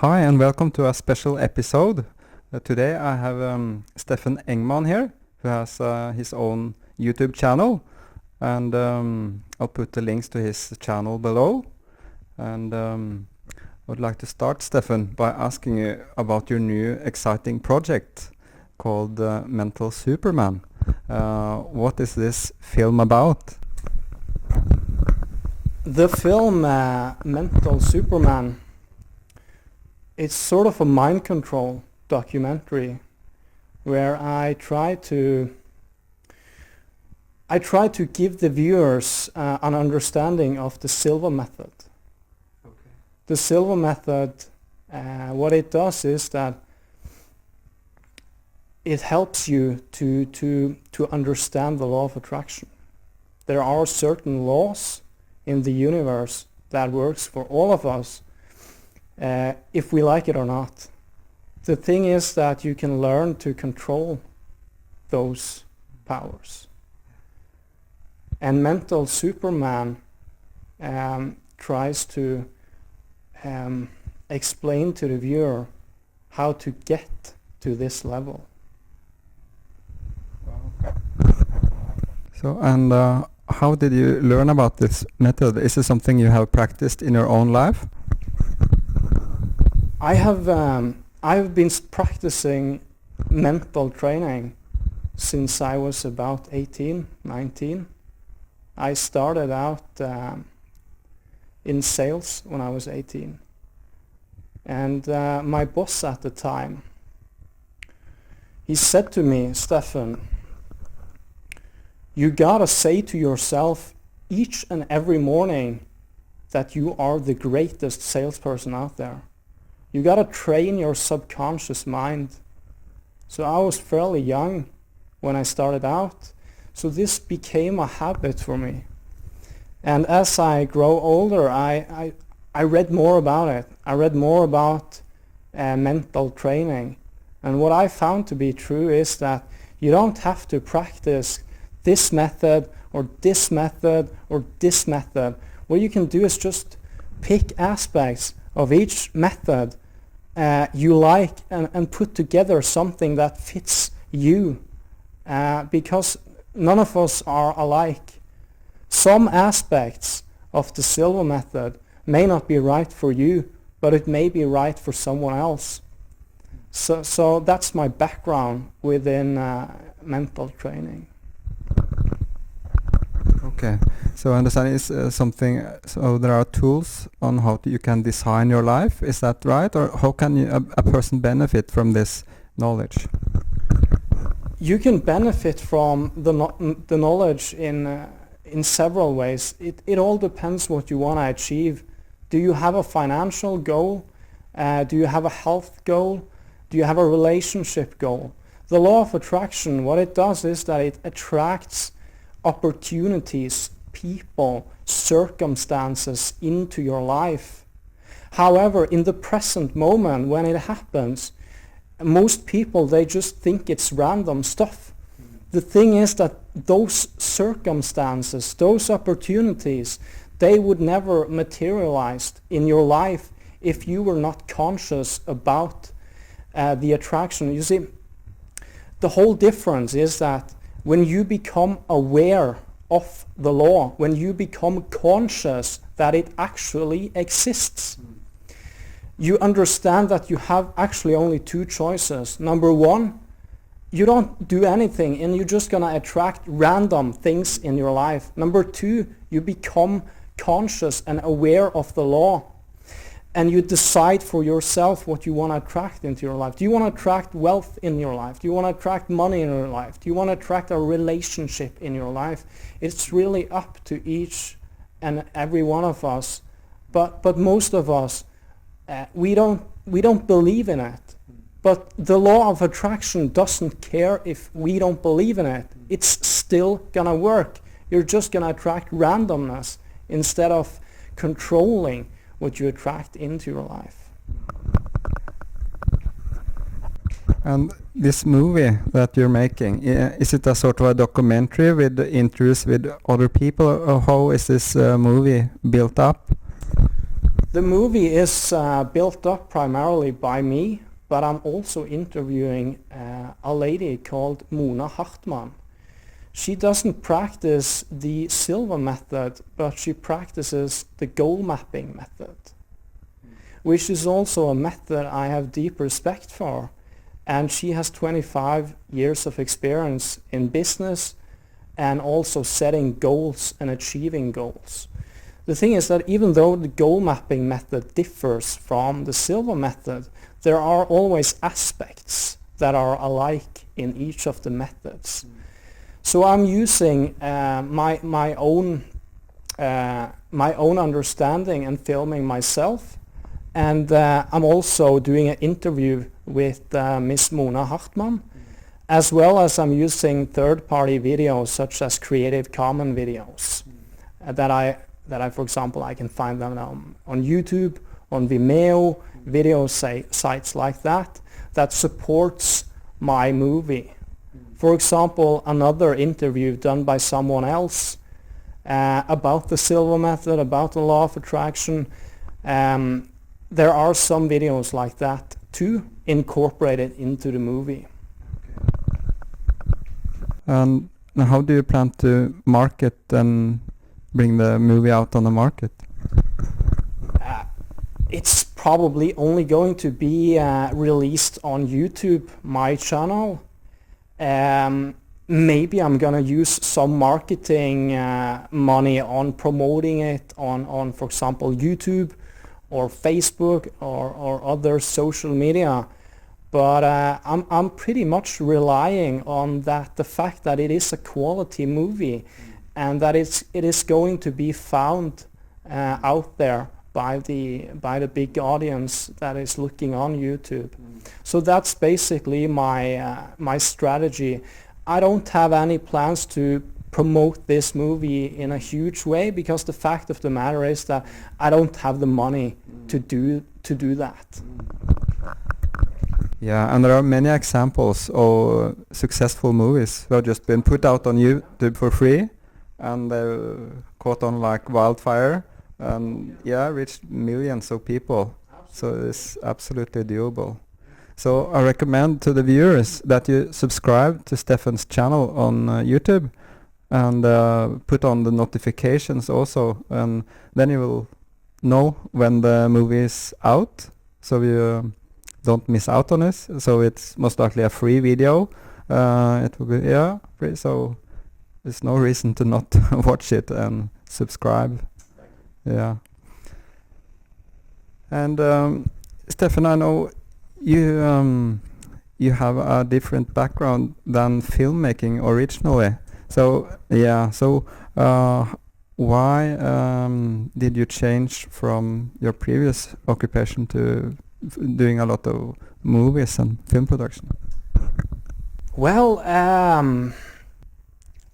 Hi and welcome to a special episode. Today I have Steffen Engman here, who has his own YouTube channel, and I'll put the links to his channel below. And I would like to start, Steffen, by asking you about your new exciting project called Mental Superman. What is this film about? The film Mental Superman, it's sort of a mind control documentary where I try to give the viewers an understanding of the Silva method. Okay. The Silva method, what it does is that it helps you to understand the law of attraction. There are certain laws in the universe that works for all of us, if we like it or not. The thing is that you can learn to control those powers. And Mental Superman tries to explain to the viewer how to get to this level. So, and how did you learn about this method? Is it something you have practiced in your own life? I've been practicing mental training since I was about 18, 19. I started out in sales when I was 18. And my boss at the time, he said to me, Steffen, you gotta say to yourself each and every morning that you are the greatest salesperson out there. You gotta train your subconscious mind. So I was fairly young when I started out. So this became a habit for me. And as I grow older, I read more about it. I read more about mental training. And what I found to be true is that you don't have to practice this method or this method or this method. What you can do is just pick aspects of each method you like and put together something that fits you, because none of us are alike. Some aspects of the Silva method may not be right for you, but it may be right for someone else. So that's my background within mental training. Okay, so I understand is something. So there are tools on how you can design your life. Is that right, or how can a person benefit from this knowledge? You can benefit from the knowledge in several ways. It all depends what you want to achieve. Do you have a financial goal? Do you have a health goal? Do you have a relationship goal? The law of attraction, what it does is that it attracts opportunities, people, circumstances into your life. However, in the present moment when it happens, most people, they just think it's random stuff. The thing is that those circumstances, those opportunities, they would never materialize in your life if you were not conscious about the attraction. You see, the whole difference is that when you become aware of the law, when you become conscious that it actually exists, you understand that you have actually only two choices. Number one, you don't do anything and you're just going to attract random things in your life. Number two, you become conscious and aware of the law, and you decide for yourself what you want to attract into your life. Do you want to attract wealth in your life? Do you want to attract money in your life? Do you want to attract a relationship in your life? It's really up to each and every one of us. But most of us, we don't believe in it. But the law of attraction doesn't care if we don't believe in it. It's still gonna work. You're just gonna attract randomness instead of controlling what you attract into your life. And this movie that you're making, is it a sort of a documentary with interviews with other people, or how is this movie built up? The movie is built up primarily by me, but I'm also interviewing a lady called Mona Hartmann. She doesn't practice the silver method, but she practices the goal mapping method, which is also a method I have deep respect for. And she has 25 years of experience in business and also setting goals and achieving goals. The thing is that even though the goal mapping method differs from the silver method, there are always aspects that are alike in each of the methods. So I'm using my own understanding and filming myself, and I'm also doing an interview with Miss Mona Hartmann, as well as I'm using third-party videos such as Creative Commons videos that I, for example, I can find them on YouTube, on Vimeo, video sites like that supports my movie. For example, another interview done by someone else about the silver method, about the law of attraction. There are some videos like that too, incorporated into the movie. And how do you plan to market and bring the movie out on the market? It's probably only going to be released on YouTube, my channel. Maybe I'm gonna use some marketing money on promoting it on, for example, YouTube or Facebook or other social media. But I'm pretty much relying on the fact that it is a quality movie and that it is going to be found out there by the big audience that is looking on YouTube. So that's basically my strategy. I don't have any plans to promote this movie in a huge way because the fact of the matter is that I don't have the money to do that. Yeah, and there are many examples of successful movies who have just been put out on YouTube for free, and they've caught on like wildfire, and reached millions of people. So it's absolutely doable. So I recommend to the viewers that you subscribe to Steffen's channel on YouTube and put on the notifications also, and then you will know when the movie is out, so you don't miss out on it. So it's most likely a free video. It will be free, so there's no reason to not watch it and subscribe. Yeah. And Steffen, I know you have a different background than filmmaking originally. So why did you change from your previous occupation to doing a lot of movies and film production? Well,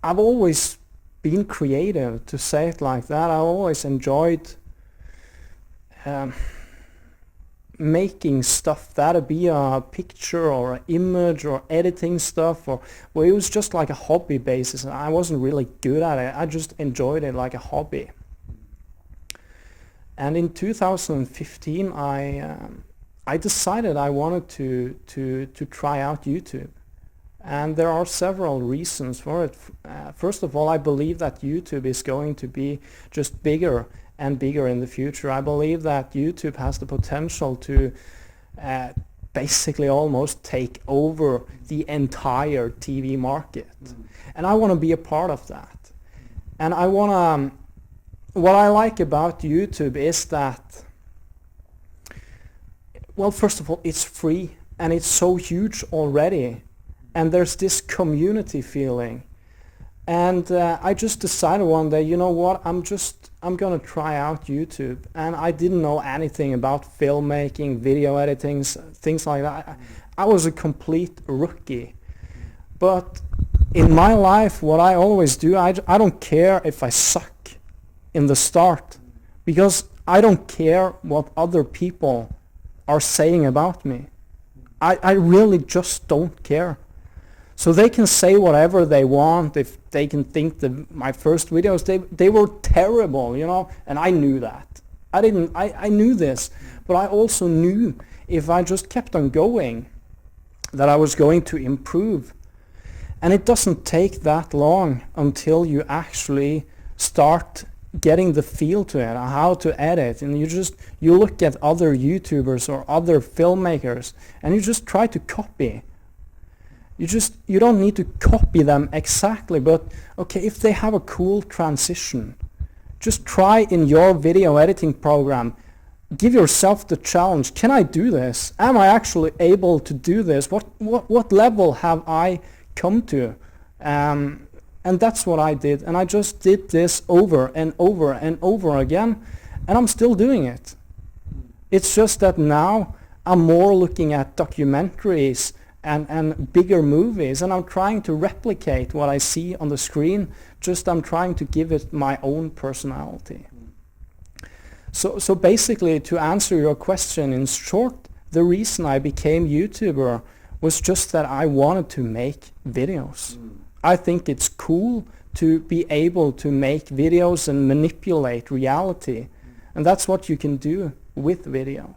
I've always been creative, to say it like that. I always enjoyed making stuff, that'd be a picture or an image or editing stuff, or well, it was just like a hobby basis, and I wasn't really good at it. I just enjoyed it like a hobby. And in 2015 I decided I wanted to try out YouTube, and there are several reasons for it. First of all, I believe that YouTube is going to be just bigger and bigger in the future. I believe that YouTube has the potential to basically almost take over the entire TV market. And I want to be a part of that. And I want to, what I like about YouTube is that, well, first of all, it's free and it's so huge already. And there's this community feeling. And I just decided one day, you know what, I'm gonna try out YouTube. And I didn't know anything about filmmaking, video editing, things like that. I was a complete rookie. But in my life, what I always do, I don't care if I suck in the start, because I don't care what other people are saying about me. I really just don't care. So they can say whatever they want. If they can think that my first videos, they were terrible, you know, and I knew that. I knew this, but I also knew if I just kept on going, that I was going to improve. And it doesn't take that long until you actually start getting the feel to it, how to edit, and you look at other YouTubers or other filmmakers, and you just try to copy. You don't need to copy them exactly, but okay, if they have a cool transition, just try in your video editing program. Give yourself the challenge. Can I do this? Am I actually able to do this? What level have I come to? And that's what I did. And I just did this over and over and over again. And I'm still doing it. It's just that now I'm more looking at documentaries and bigger movies. And I'm trying to replicate what I see on the screen. Just I'm trying to give it my own personality. So basically, to answer your question in short, the reason I became YouTuber was just that I wanted to make videos. I think it's cool to be able to make videos and manipulate reality. And that's what you can do with video.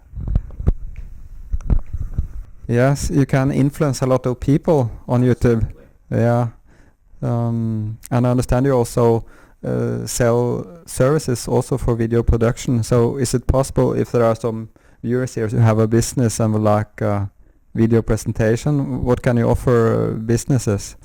Yes, you can influence a lot of people on YouTube. Yeah. And I understand you also sell services also for video production. So is it possible, if there are some viewers here who have a business and would like video presentation, what can you offer businesses?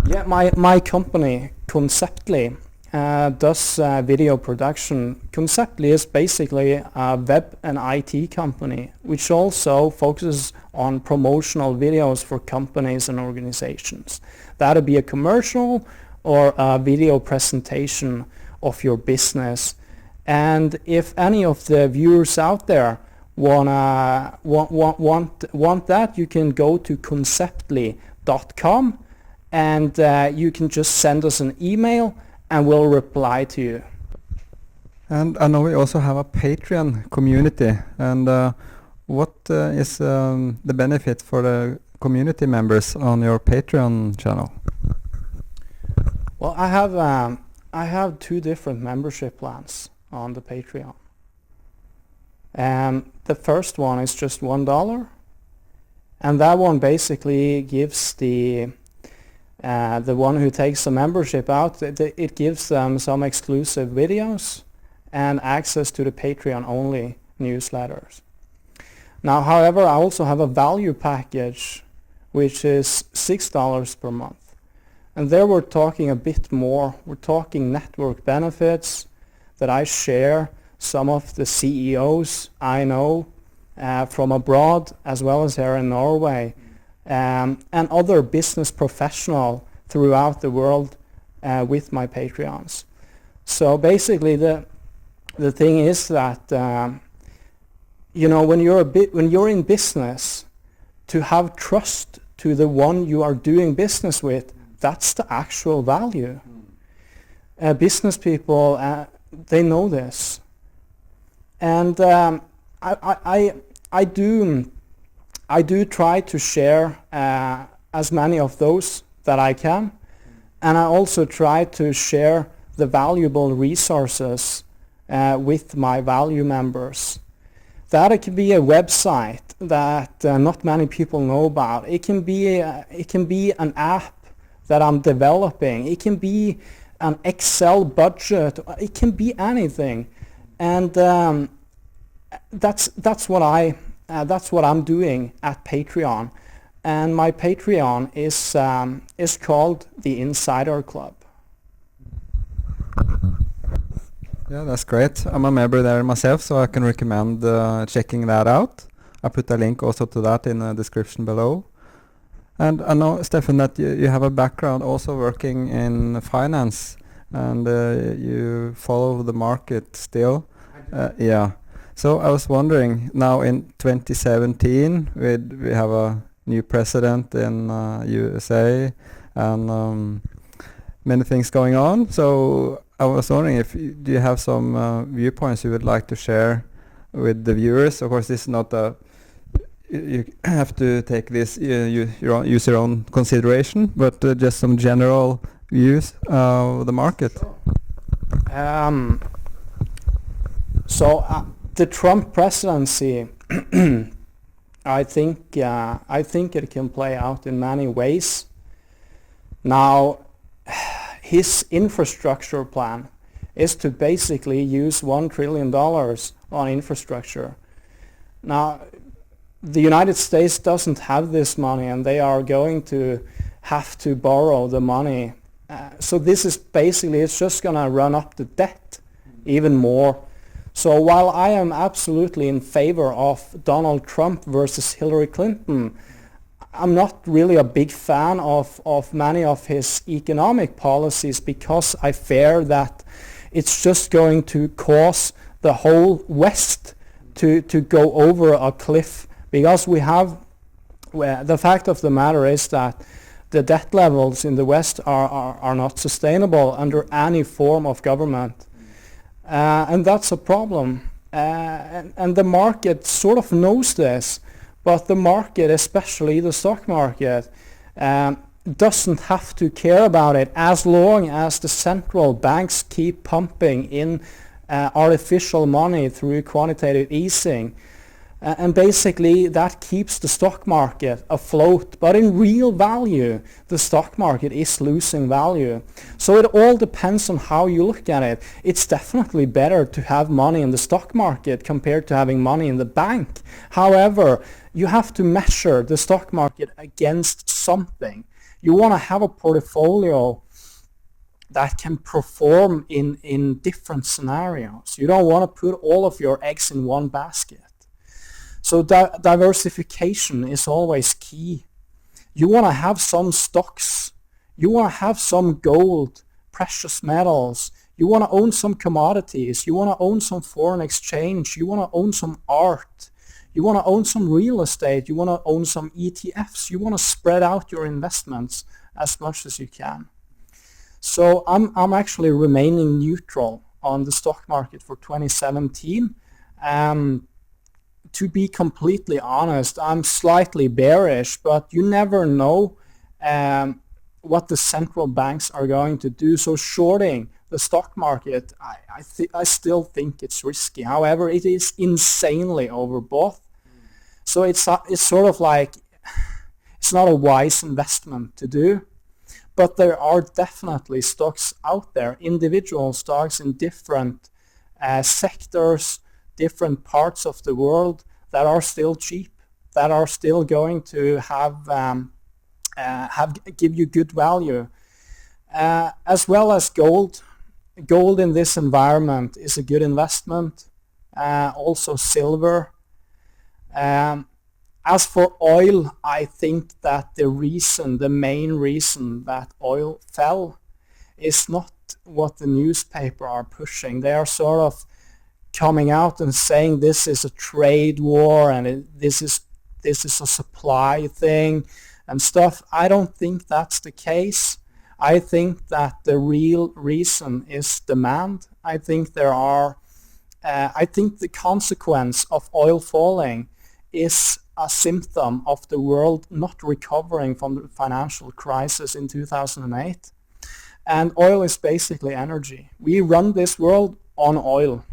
Yeah, my company, Conceptly, does video production. Conceptly is basically a web and IT company, which also focuses on promotional videos for companies and organizations. That'll be a commercial or a video presentation of your business. And if any of the viewers out there want that, you can go to conceptly.com and you can just send us an email and we'll reply to you. And I know we also have a Patreon community. And what is the benefit for the community members on your Patreon channel? Well, I have two different membership plans on the Patreon. The first one is just $1, and that one basically gives the one who takes the membership out, it gives them some exclusive videos and access to the Patreon only newsletters. Now, however, I also have a value package which is $6 per month. And there we're talking a bit more. We're talking network benefits that I share some of the CEOs I know from abroad as well as here in Norway, and other business professionals throughout the world with my Patreons. So basically the thing is that when you're in business, to have trust to the one you are doing business with, that's the actual value. Business people, they know this. And I do try to share as many of those that I can. And I also try to share the valuable resources with my value members. That it can be a website that not many people know about. It can be an app that I'm developing. It can be an Excel budget. It can be anything, and that's what I'm doing at Patreon. And my Patreon is called the Insider Club. Yeah, that's great. I'm a member there myself, so I can recommend checking that out. I put a link also to that in the description below. And I know, Steffen, that you have a background also working in finance, and you follow the market still. Yeah. So I was wondering, now in 2017, we have a new president in USA, and many things going on. So I was wondering do you have some viewpoints you would like to share with the viewers? Of course, this is not a you have to take this use your own consideration, but just some general views of the market. So the Trump presidency, I think it can play out in many ways. Now, his infrastructure plan is to basically use $1 trillion on infrastructure. Now, the United States doesn't have this money, and they are going to have to borrow the money. So this is basically, it's just going to run up the debt even more. So while I am absolutely in favor of Donald Trump versus Hillary Clinton, I'm not really a big fan of many of his economic policies, because I fear that it's just going to cause the whole West to go over a cliff, because we have, well, the fact of the matter is that the debt levels in the West are not sustainable under any form of government. And that's a problem. And the market sort of knows this, but the market, especially the stock market, doesn't have to care about it as long as the central banks keep pumping in artificial money through quantitative easing. And basically that keeps the stock market afloat. But in real value, the stock market is losing value. So it all depends on how you look at it. It's definitely better to have money in the stock market compared to having money in the bank. However, you have to measure the stock market against something. You want to have a portfolio that can perform in different scenarios. You don't want to put all of your eggs in one basket. So diversification is always key. You want to have some stocks. You want to have some gold, precious metals. You want to own some commodities. You want to own some foreign exchange. You want to own some art. You want to own some real estate. You want to own some ETFs. You want to spread out your investments as much as you can. So I'm actually remaining neutral on the stock market for 2017. To be completely honest, I'm slightly bearish, but you never know what the central banks are going to do. So shorting the stock market, I still think it's risky. However, it is insanely overbought. So it's sort of like, it's not a wise investment to do. But there are definitely stocks out there, individual stocks in different sectors, different parts of the world that are still cheap, that are still going to give you good value, as well as gold. Gold in this environment is a good investment. Also silver. As for oil, I think that the main reason that oil fell is not what the newspaper are pushing. They are sort of coming out and saying this is a trade war and this is a supply thing and stuff. I don't think that's the case. I think that the real reason is demand. I think the consequence of oil falling is a symptom of the world not recovering from the financial crisis in 2008. And oil is basically energy. We run this world on oil.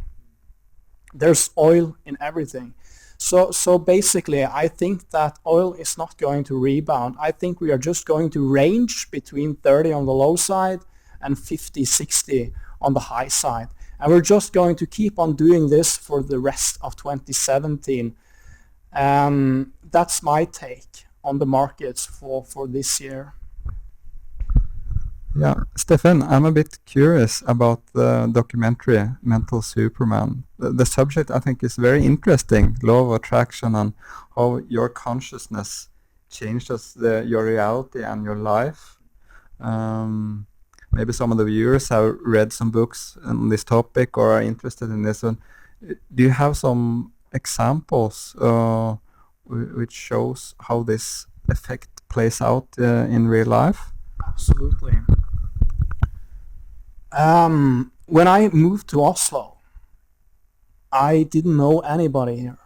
There's oil in everything. So basically, I think that oil is not going to rebound. I think we are just going to range between 30 on the low side and 50, 60 on the high side. And we're just going to keep on doing this for the rest of 2017. That's my take on the markets for this year. Yeah, Steffen, I'm a bit curious about the documentary Mental Superman. The subject I think is very interesting, law of attraction and how your consciousness changes your reality and your life. Maybe some of the viewers have read some books on this topic or are interested in this one. Do you have some examples which shows how this effect plays out in real life? Absolutely. When I moved to Oslo, I didn't know anybody here.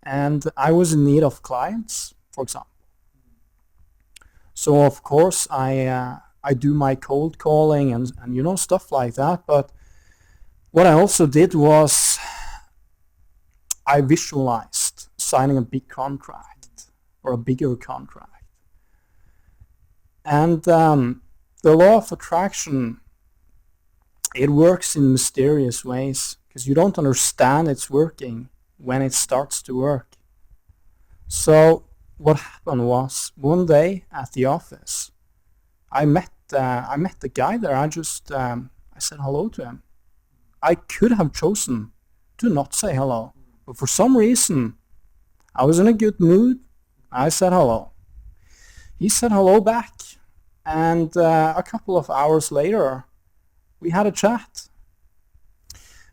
And I was in need of clients, for example. So of course I do my cold calling and stuff like that. But what I also did was I visualized signing a big contract or a bigger contract. And the law of attraction, it works in mysterious ways because you don't understand it's working when it starts to work. So what happened was, one day at the office, I met the guy there. I said hello to him. I could have chosen to not say hello, but for some reason, I was in a good mood. I said hello. He said hello back, and a couple of hours later, we had a chat.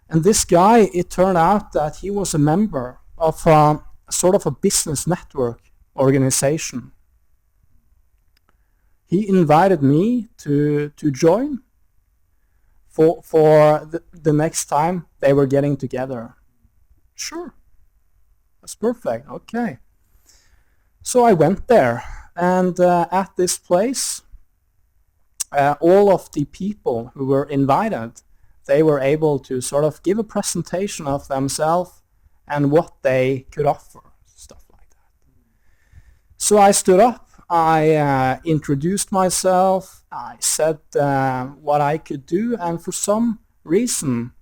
And this guy, it turned out that he was a member of sort of a business network organization. He invited me to join for the next time they were getting together. Sure, that's perfect, okay. So I went there, and at this place, all of the people who were invited, they were able to sort of give a presentation of themselves and what they could offer, stuff like that. So I stood up, I introduced myself, I said what I could do, and for some reason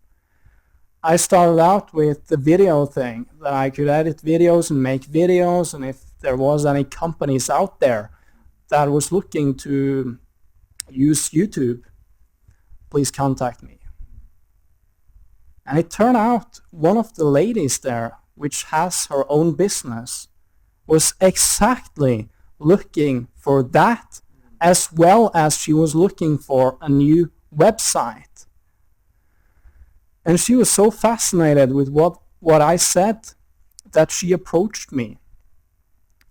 I started out with the video thing, that I could edit videos and make videos, and if there was any companies out there that was looking to use YouTube, please contact me. And it turned out one of the ladies there, which has her own business, was exactly looking for that, as well as she was looking for a new website. And she was so fascinated with what I said that she approached me.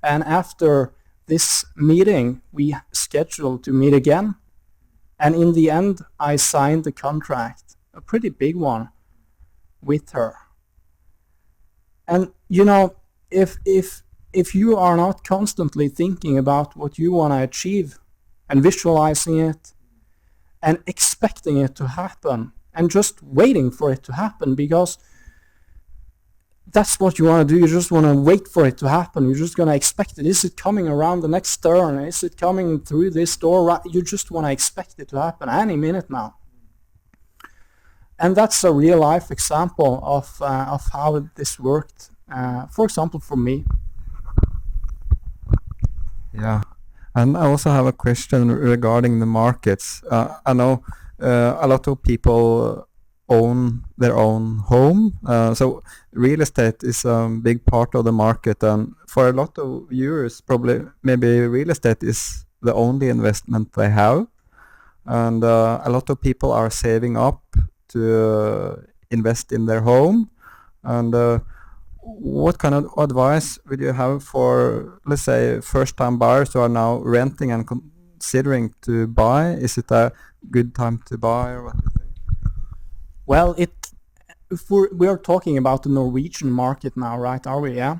And after this meeting, we scheduled to meet again. And in the end, I signed the contract, a pretty big one, with her. And you know, if you are not constantly thinking about what you want to achieve and visualizing it and expecting it to happen and just waiting for it to happen, because that's what you want to do. You just want to wait for it to happen. You're just going to expect it. Is it coming around the next turn? Is it coming through this door? You just want to expect it to happen any minute now. And that's a real life example of how this worked. For example, for me. Yeah, and I also have a question regarding the markets. I know a lot of people own their own home, so real estate is a big part of the market, and for a lot of viewers, probably maybe real estate is the only investment they have, and a lot of people are saving up to invest in their home. And what kind of advice would you have for, let's say, first-time buyers who are now renting and considering to buy? Is it a good time to buy, or what do you think? Well, if we are talking about the Norwegian market now, right? Are we? Yeah.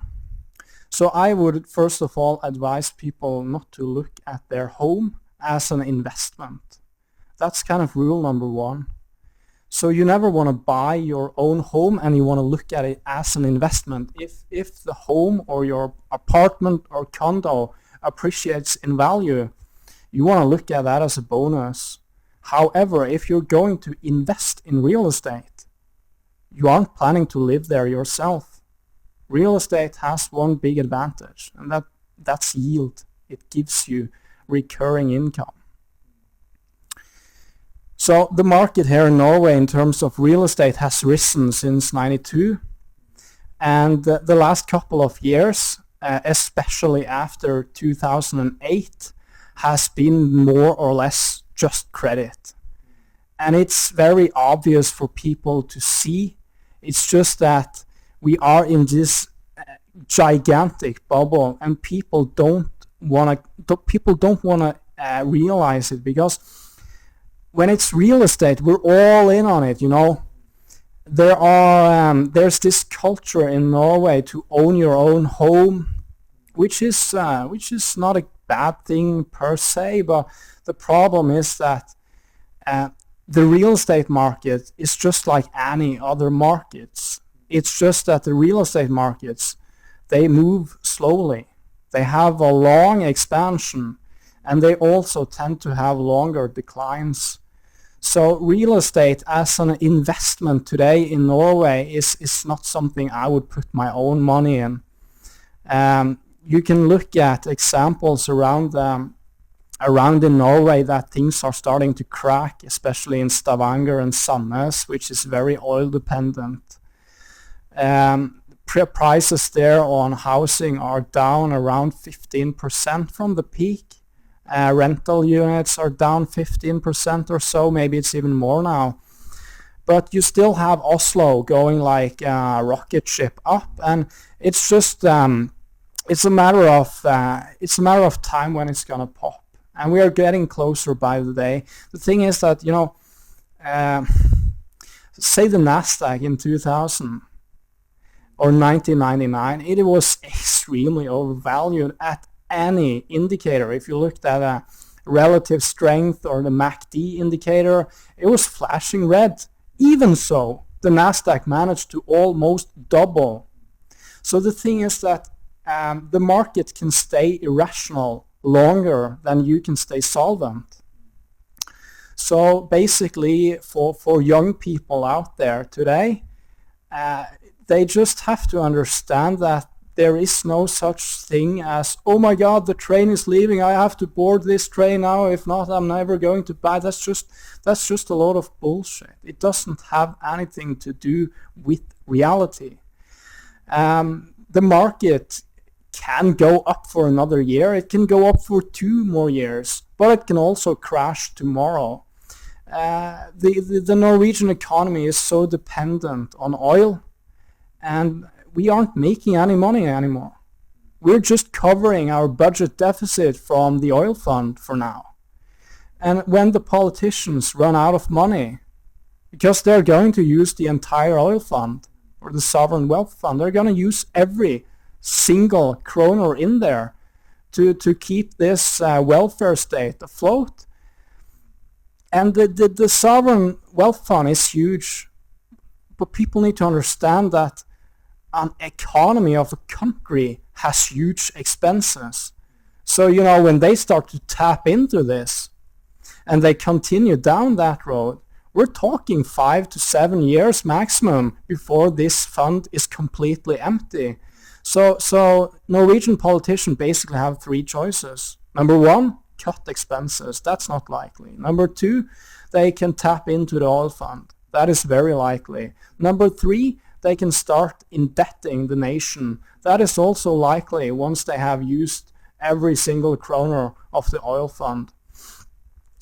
So I would first of all advise people not to look at their home as an investment. That's kind of rule number one. So you never want to buy your own home, and you want to look at it as an investment. If the home or your apartment or condo appreciates in value, you want to look at that as a bonus. However, if you're going to invest in real estate, you aren't planning to live there yourself. Real estate has one big advantage, and that's yield. It gives you recurring income. So the market here in Norway in terms of real estate has risen since '92, and the last couple of years, especially after 2008, has been more or less just credit. And it's very obvious for people to see. It's just that we are in this gigantic bubble, and people don't want to realize it, because when it's real estate, we're all in on it, you know. There's this culture in Norway to own your own home, which is not a bad thing per se, but the problem is that the real estate market is just like any other markets. It's just that the real estate markets, they move slowly. They have a long expansion, and they also tend to have longer declines. So real estate as an investment today in Norway is not something I would put my own money in. You can look at examples around in Norway that things are starting to crack, especially in Stavanger and Sandnes, which is very oil dependent. Prices there on housing are down around 15% from the peak. Rental units are down 15% or so, maybe it's even more now. But you still have Oslo going like a rocket ship up, and it's just it's a matter of time when it's gonna pop, and we are getting closer by the day. The thing is that, you know, say the Nasdaq in 2000 or 1999, it was extremely overvalued at any indicator. If you looked at a relative strength or the MACD indicator, it was flashing red. Even so, the Nasdaq managed to almost double. So the thing is that the market can stay irrational longer than you can stay solvent. So basically, for young people out there today, they just have to understand that there is no such thing as, oh my God, the train is leaving, I have to board this train now, if not I'm never going to buy. That's just a lot of bullshit. It doesn't have anything to do with reality. The market can go up for another year, it can go up for 2 more years, but it can also crash tomorrow. The Norwegian economy is so dependent on oil, and we aren't making any money anymore. We're just covering our budget deficit from the oil fund for now. And when the politicians run out of money, because they're going to use the entire oil fund or the sovereign wealth fund, they're going to use every single kroner in there to keep this welfare state afloat. And the sovereign wealth fund is huge, but people need to understand that an economy of a country has huge expenses. So, you know, when they start to tap into this and they continue down that road, we're talking 5 to 7 years maximum before this fund is completely empty. So Norwegian politicians basically have 3 choices. Number 1, cut expenses. That's not likely. Number 2, they can tap into the oil fund. That is very likely. Number 3, they can start indebting the nation. That is also likely once they have used every single kroner of the oil fund.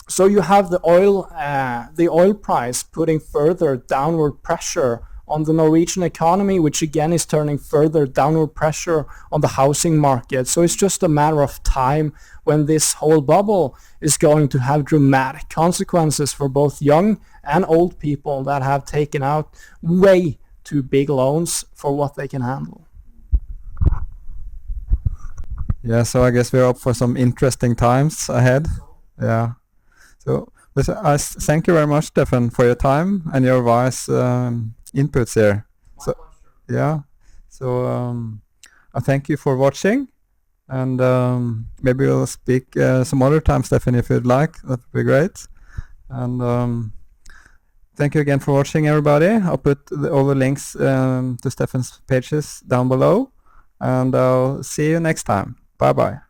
So you have the oil price putting further downward pressure on the Norwegian economy, which again is turning further downward pressure on the housing market. So it's just a matter of time when this whole bubble is going to have dramatic consequences for both young and old people that have taken out way too big loans for what they can handle. Yeah, so I guess we're up for some interesting times ahead. Yeah. So I thank you very much, Steffen, for your time and your wise inputs here. So, yeah. So I thank you for watching, and maybe we'll speak some other time, Steffen, if you'd like. That would be great. And thank you again for watching, everybody. I'll put all the links to Steffen's pages down below, and I'll see you next time. Bye-bye.